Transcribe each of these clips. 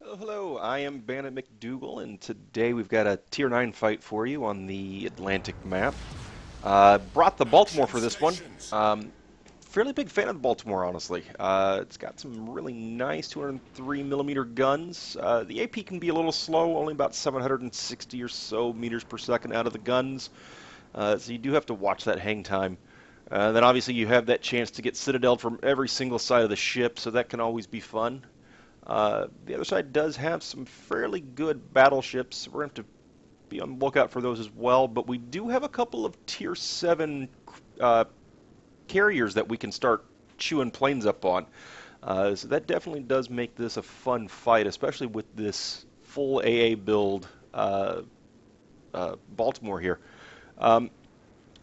Hello, I am Bandit McDougal, and today we've got a Tier 9 fight for you on the Atlantic map. Brought the Baltimore for this one. Fairly big fan of the Baltimore, honestly. It's got some really nice 203 millimeter guns. The AP can be a little slow, only about 760 or so meters per second out of the guns, so you do have to watch that hang time. Then obviously you have that chance to get citadel from every single side of the ship, so that can always be fun. The other side does have some fairly good battleships. We're going to have to be on the lookout for those as well, but we do have a couple of Tier 7 uh, carriers that we can start chewing planes up on. So that definitely does make this a fun fight, especially with this full AA build Baltimore here. Um,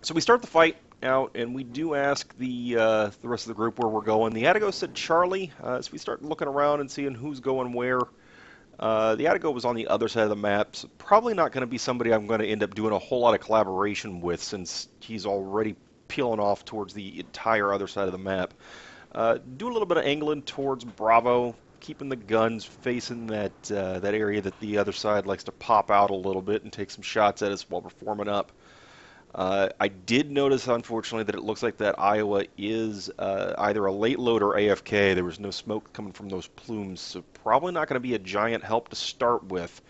so we start the fight out, and we do ask the rest of the group where we're going. The Attigo said Charlie, so we start looking around and seeing who's going where. The Attigo was on the other side of the map, so probably not going to be somebody I'm going to end up doing a whole lot of collaboration with, since he's already peeling off towards the entire other side of the map. Do a little bit of angling towards Bravo, keeping the guns facing that area that the other side likes to pop out a little bit and take some shots at us while we're forming up. I did notice, unfortunately, that it looks like that Iowa is either a late load or AFK. There was no smoke coming from those plumes, so probably not going to be a giant help to start with.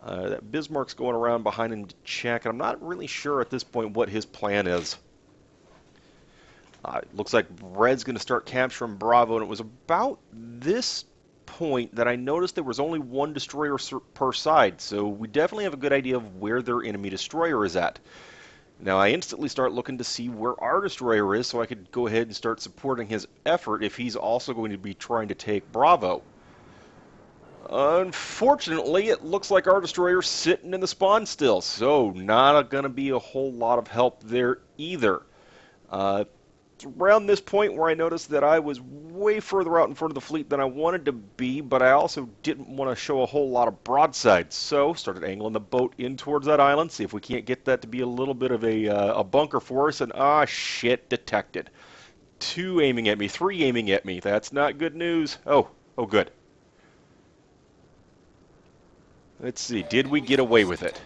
That Bismarck's going around behind him to check, and I'm not really sure at this point what his plan is. It looks like Red's going to start capturing Bravo, and it was about this point that I noticed there was only one destroyer per side, so we definitely have a good idea of where their enemy destroyer is at. Now I instantly start looking to see where our destroyer is, so I could go ahead and start supporting his effort if he's also going to be trying to take Bravo. Unfortunately, it looks like our destroyer's sitting in the spawn still, so not going to be a whole lot of help there either. It's around this point where I noticed that I was way further out in front of the fleet than I wanted to be, but I also didn't want to show a whole lot of broadside, so started angling the boat in towards that island, see if we can't get that to be a little bit of a bunker for us, and shit, detected. 2 aiming at me, 3 aiming at me. That's not good news. Oh, good. Let's see, did we get away with it?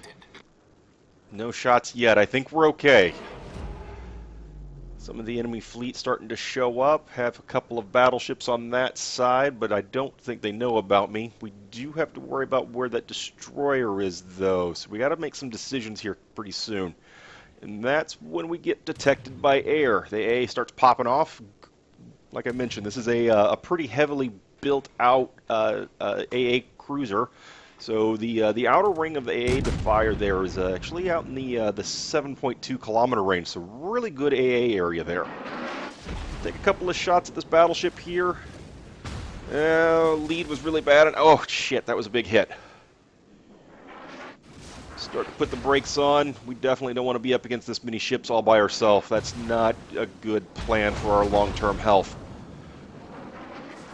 No shots yet. I think we're okay. Some of the enemy fleet starting to show up. Have a couple of battleships on that side, but I don't think they know about me. We do have to worry about where that destroyer is, though, so we got to make some decisions here pretty soon. And that's when we get detected by air. The AA starts popping off. Like I mentioned, this is a pretty heavily built-out AA cruiser. So the outer ring of the AA Defier there is actually out in the 7.2 kilometer range, so really good AA area there. Take a couple of shots at this battleship here. Lead was really bad, and oh shit, that was a big hit. Start to put the brakes on. We definitely don't want to be up against this many ships all by ourselves. That's not a good plan for our long-term health.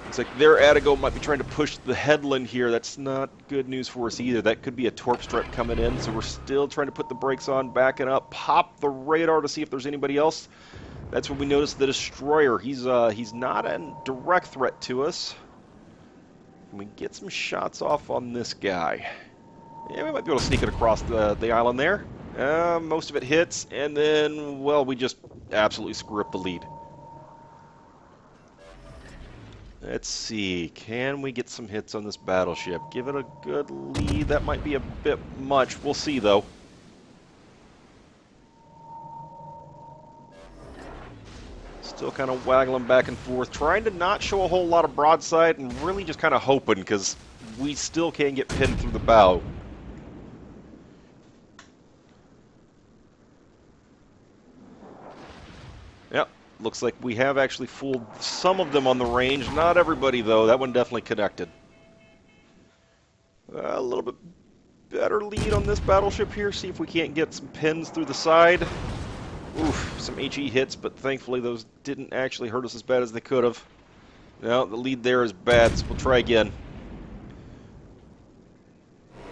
Looks like their Attigo might be trying to push the headland here. That's not good news for us either. That could be a torp strike coming in, so we're still trying to put the brakes on, backing up, pop the radar to see if there's anybody else. That's when we notice the destroyer. He's not a direct threat to us. Can we get some shots off on this guy? Yeah, we might be able to sneak it across the island there. Most of it hits, and then, well, we just absolutely screw up the lead. Let's see, can we get some hits on this battleship? Give it a good lead. That might be a bit much. We'll see, though. Still kind of waggling back and forth, trying to not show a whole lot of broadside and really just kind of hoping, because we still can't get pinned through the bow. Yep. Looks like we have actually fooled some of them on the range. Not everybody, though. That one definitely connected. A little bit better lead on this battleship here. See if we can't get some pins through the side. Oof, some HE hits, but thankfully those didn't actually hurt us as bad as they could have. No, the lead there is bad, so we'll try again.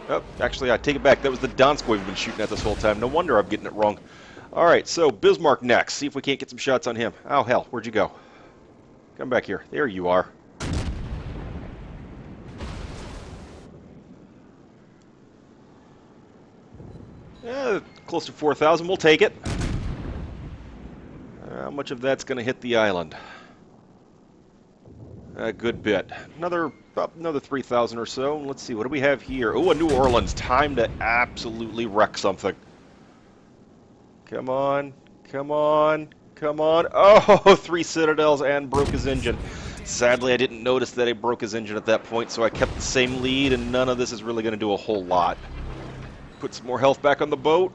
Oh, actually, I take it back. That was the Donskoy we've been shooting at this whole time. No wonder I'm getting it wrong. Alright, so Bismarck next. See if we can't get some shots on him. Oh, hell, where'd you go? Come back here. There you are. Close to 4,000. We'll take it. How much of that's going to hit the island? A good bit. About another 3,000 or so. Let's see, what do we have here? Oh, a New Orleans. Time to absolutely wreck something. Come on. Come on. Come on. Oh, 3 citadels and broke his engine. Sadly, I didn't notice that he broke his engine at that point, so I kept the same lead, and none of this is really going to do a whole lot. Put some more health back on the boat.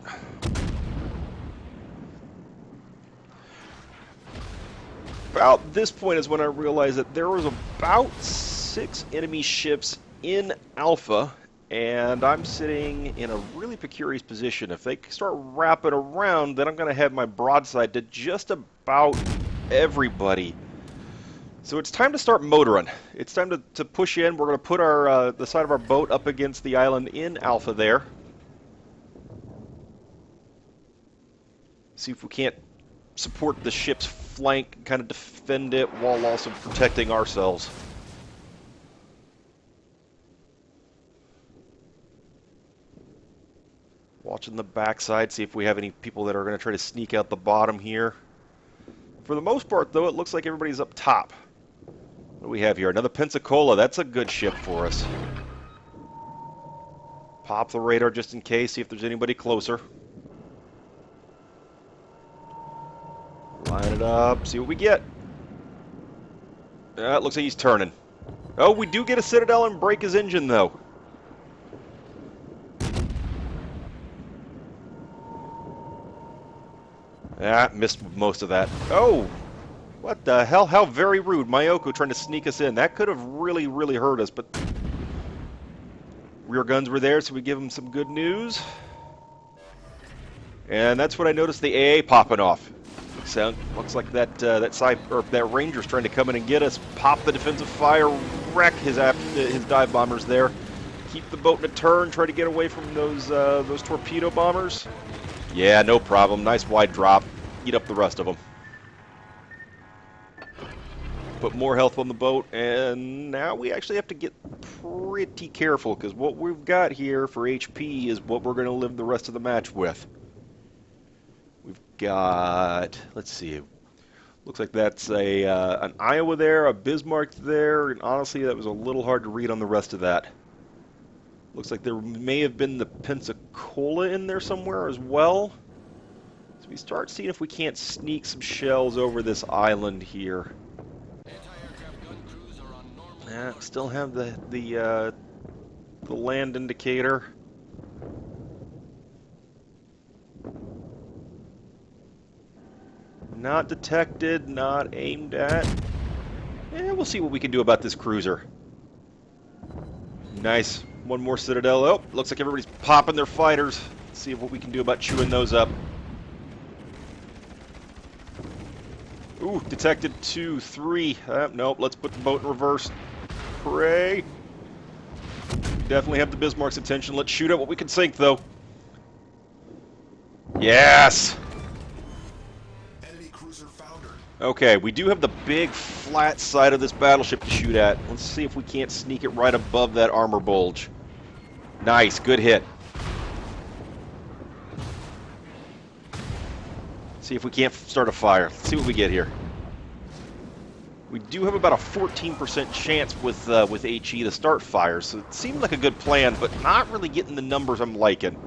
About this point is when I realized that there was about 6 enemy ships in Alpha, and I'm sitting in a really precarious position. If they start wrapping around, then I'm going to have my broadside to just about everybody. So it's time to start motoring. It's time to push in. We're going to put our the side of our boat up against the island in Alpha there. See if we can't support the ship's flank, kind of defend it while also protecting ourselves. Watching the backside, see if we have any people that are going to try to sneak out the bottom here. For the most part, though, it looks like everybody's up top. What do we have here? Another Pensacola. That's a good ship for us. Pop the radar just in case, see if there's anybody closer. Line it up, see what we get. It looks like he's turning. Oh, we do get a Citadel and break his engine, though. Missed most of that. Oh! What the hell? How very rude. Mayoko trying to sneak us in. That could have really, really hurt us, but rear guns were there, so we give them some good news. And that's when I noticed the AA popping off. Looks like that Ranger's trying to come in and get us. Pop the defensive fire, wreck his dive bombers there. Keep the boat in a turn, try to get away from those torpedo bombers. Yeah, no problem. Nice wide drop. Eat up the rest of them. Put more health on the boat, and now we actually have to get pretty careful, because what we've got here for HP is what we're going to live the rest of the match with. We've got, let's see, looks like that's an Iowa there, a Bismarck there, and honestly that was a little hard to read on the rest of that. Looks like there may have been the Pensacola in there somewhere as well. So we start seeing if we can't sneak some shells over this island here. Still have the land indicator. Not detected, not aimed at. We'll see what we can do about this cruiser. Nice. One more Citadel. Oh, looks like everybody's popping their fighters. Let's see what we can do about chewing those up. Ooh, detected 2, 3. Nope, let's put the boat in reverse. Pray. Definitely have the Bismarck's attention. Let's shoot at what we can sink, though. Yes! Enemy cruiser foundered. Okay, we do have the big flat side of this battleship to shoot at. Let's see if we can't sneak it right above that armor bulge. Nice, good hit. See if we can't start a fire. Let's see what we get here. We do have about a 14% chance with HE to start fires, so it seemed like a good plan, but not really getting the numbers I'm liking.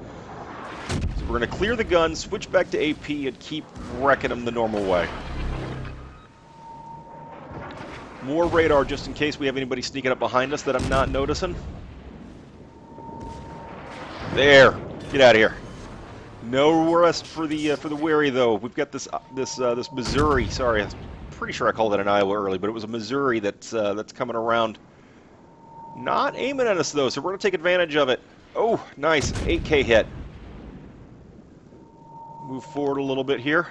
So we're going to clear the gun, switch back to AP, and keep wrecking them the normal way. More radar just in case we have anybody sneaking up behind us that I'm not noticing. There, get out of here. No rest for the wary though. We've got this Missouri. Sorry, I'm pretty sure I called it an Iowa early, but it was a Missouri that's coming around. Not aiming at us though, so we're gonna take advantage of it. Oh, nice, 8K hit. Move forward a little bit here.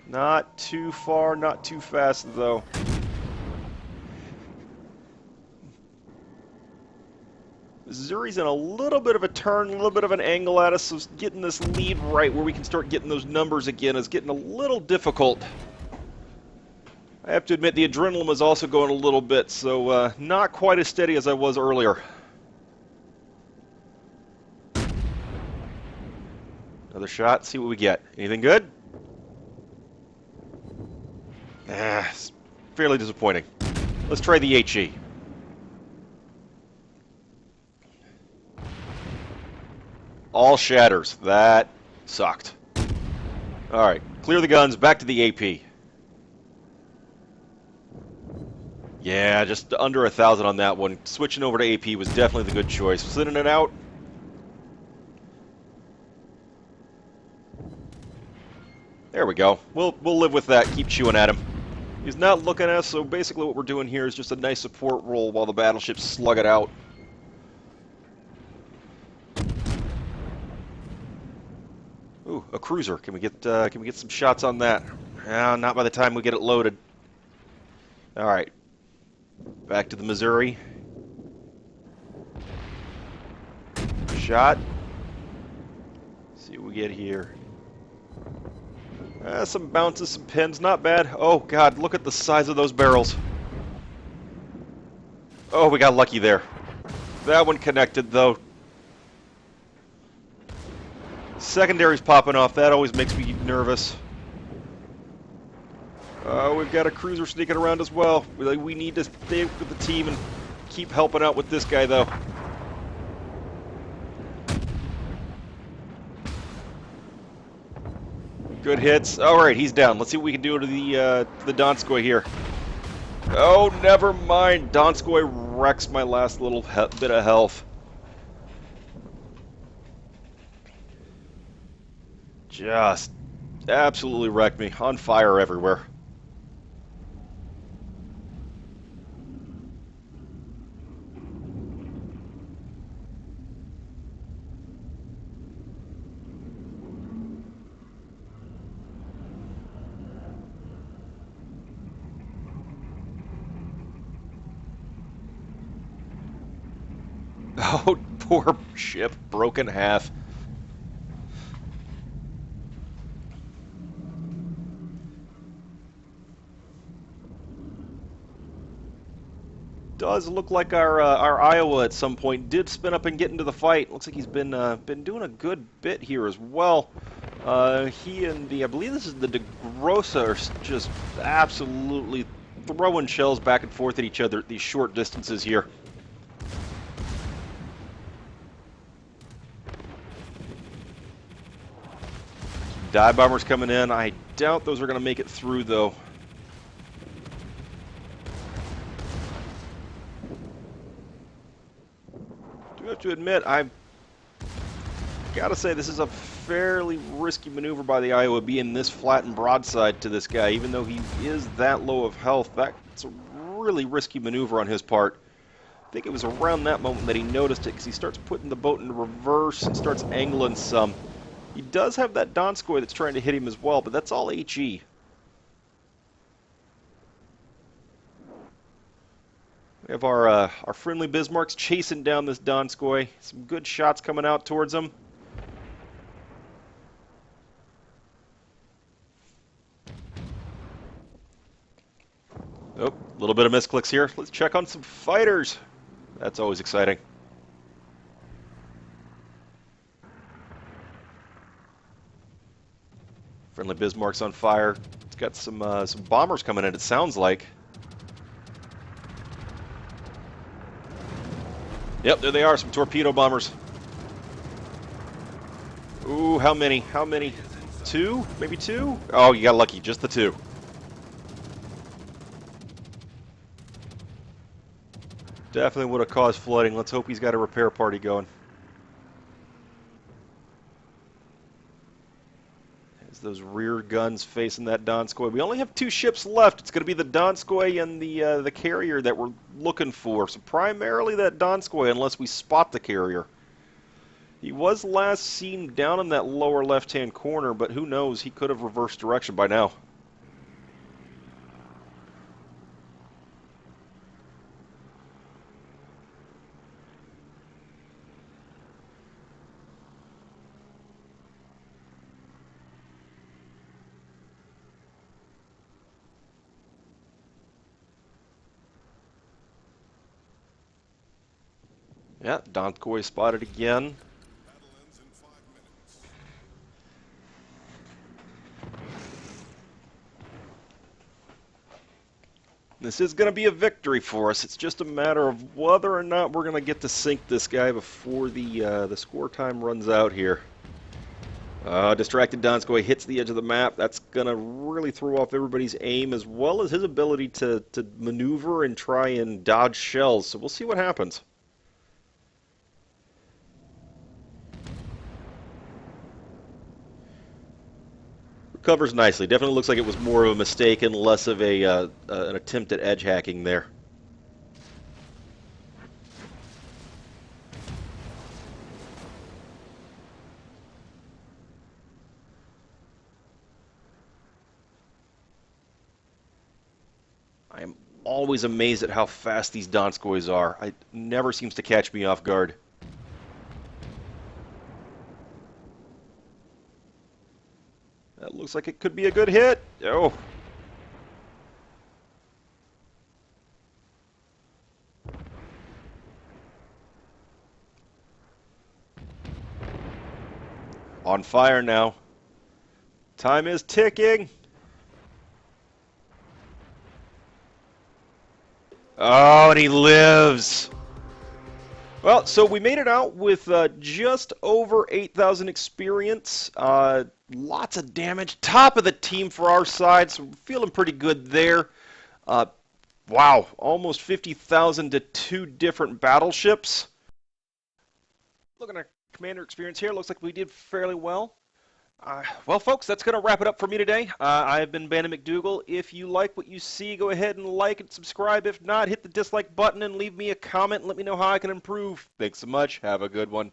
Not too far, not too fast though. Missouri's in a little bit of a turn, a little bit of an angle at us, so getting this lead right where we can start getting those numbers again is getting a little difficult. I have to admit the adrenaline was also going a little bit, so not quite as steady as I was earlier. Another shot, see what we get. Anything good? It's fairly disappointing. Let's try the HE. All shatters. That sucked. Alright, clear the guns, back to the AP. Yeah, just under 1,000 on that one. Switching over to AP was definitely the good choice. Sending it out. There we go. We'll live with that. Keep chewing at him. He's not looking at us, so basically what we're doing here is just a nice support roll while the battleships slug it out. Ooh, a cruiser. Can we get some shots on that? Not by the time we get it loaded. All right. Back to the Missouri. Shot. See what we get here. Some bounces, some pins, not bad. Oh god, look at the size of those barrels. Oh, we got lucky there. That one connected though. Secondary's popping off. That always makes me nervous. We've got a cruiser sneaking around as well. We need to stay with the team and keep helping out with this guy though. Good hits. All right, he's down. Let's see what we can do to the Donskoy here. Oh, never mind. Donskoy wrecks my last little bit of health. Just absolutely wrecked me. On fire everywhere. Oh, poor ship, broken half. Does look like our Iowa at some point did spin up and get into the fight. Looks like he's been doing a good bit here as well. He and I believe this is the DeGrossa are just absolutely throwing shells back and forth at each other at these short distances here. Dive bombers coming in. I doubt those are going to make it through, though. Do have to admit, I've got to say this is a fairly risky maneuver by the Iowa, being this flat and broadside to this guy. Even though he is that low of health, that's a really risky maneuver on his part. I think it was around that moment that he noticed it, because he starts putting the boat into reverse and starts angling some. He does have that Donskoy that's trying to hit him as well, but that's all HE. We have our friendly Bismarcks chasing down this Donskoy. Some good shots coming out towards him. Oh, a little bit of misclicks here. Let's check on some fighters. That's always exciting. Friendly Bismarck's on fire. It's got some bombers coming in, it sounds like. Yep, there they are, some torpedo bombers. Ooh, how many? How many? Two? Maybe two? Oh, you got lucky, just the two. Definitely would have caused flooding. Let's hope he's got a repair party going. Those rear guns facing that Donskoy. We only have two ships left. It's going to be the Donskoy and the carrier that we're looking for. So primarily that Donskoy, unless we spot the carrier. He was last seen down in that lower left-hand corner, but who knows? He could have reversed direction by now. Yeah, Donskoy spotted again. Battle ends in 5 minutes. This is going to be a victory for us. It's just a matter of whether or not we're going to get to sink this guy before the score time runs out here. Distracted Donskoy hits the edge of the map. That's going to really throw off everybody's aim as well as his ability to maneuver and try and dodge shells. So we'll see what happens. Recovers nicely. Definitely looks like it was more of a mistake and less of an attempt at edge hacking there. I am always amazed at how fast these Donskoys are. It never seems to catch me off guard. That looks like it could be a good hit. Oh. On fire now. Time is ticking. Oh, and he lives. Well, so we made it out with just over 8,000 experience. Lots of damage. Top of the team for our side, so feeling pretty good there. Wow, almost 50,000 to 2 different battleships. Looking at commander experience here, looks like we did fairly well. Well, folks, that's going to wrap it up for me today. I've been Bandit McDougal. If you like what you see, go ahead and like and subscribe. If not, hit the dislike button and leave me a comment and let me know how I can improve. Thanks so much. Have a good one.